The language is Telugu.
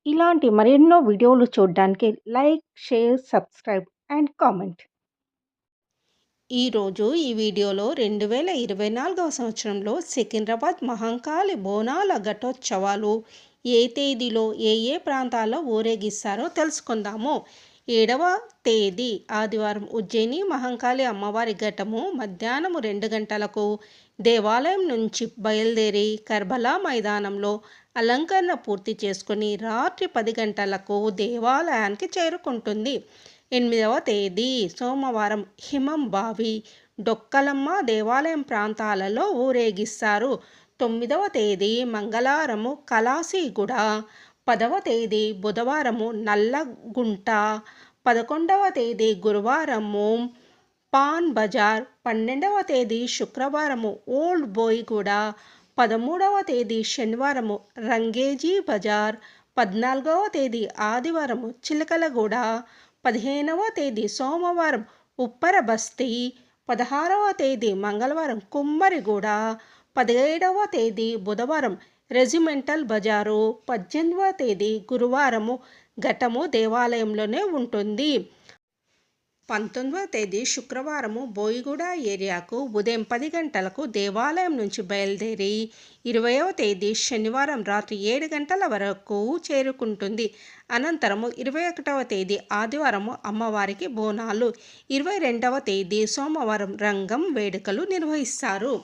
ఇలాంటి మరెన్నో వీడియోలు చూడడానికి like, share, subscribe and comment. ఈరోజు ఈ వీడియోలో 2024వ సంవత్సరంలో సికింద్రాబాద్ మహంకాళి బోనాల ఘటోత్సవాలు ఏ తేదీలో ఏ ప్రాంతాల్లో ఊరేగిస్తారో తెలుసుకుందాము. 7వ తేదీ ఆదివారం ఉజ్జయిని మహంకాళి అమ్మవారి ఘటము మధ్యాహ్నం 2 గంటలకు దేవాలయం నుంచి బయలుదేరి కర్బలా మైదానంలో అలంకరణ పూర్తి చేసుకుని రాత్రి 10 గంటలకు దేవాలయానికి చేరుకుంటుంది. 8వ తేదీ సోమవారం హిమంబావి, డొక్కలమ్మ దేవాలయం ప్రాంతాలలో ఊరేగిస్తారు. 9వ తేదీ మంగళవారము కలాసిగూడ, 10వ తేదీ బుధవారము నల్లగుంట, 11వ తేదీ గురువారము పాన్ బజార్, 12వ తేదీ శుక్రవారము ఓల్డ్ బోయిగూడ, 13వ తేదీ శనివారము రంగేజీ బజార్, 14వ తేదీ ఆదివారము చిలకలగూడ, 15వ తేదీ సోమవారం ఉప్పర బస్తీ, 16వ తేదీ మంగళవారం కుమ్మరిగూడ, 17వ తేదీ బుధవారం రెజిమెంటల్ బజారు, 18వ తేదీ గురువారము ఘటము దేవాలయంలోనే ఉంటుంది. 19వ తేదీ శుక్రవారము బోయిగూడ ఏరియాకు ఉదయం 10 గంటలకు దేవాలయం నుంచి బయలుదేరి 20వ తేదీ శనివారం రాత్రి 7 గంటల వరకు చేరుకుంటుంది. అనంతరము 21వ తేదీ ఆదివారము అమ్మవారికి బోనాలు, 22వ తేదీ సోమవారం రంగం వేడుకలు నిర్వహిస్తారు.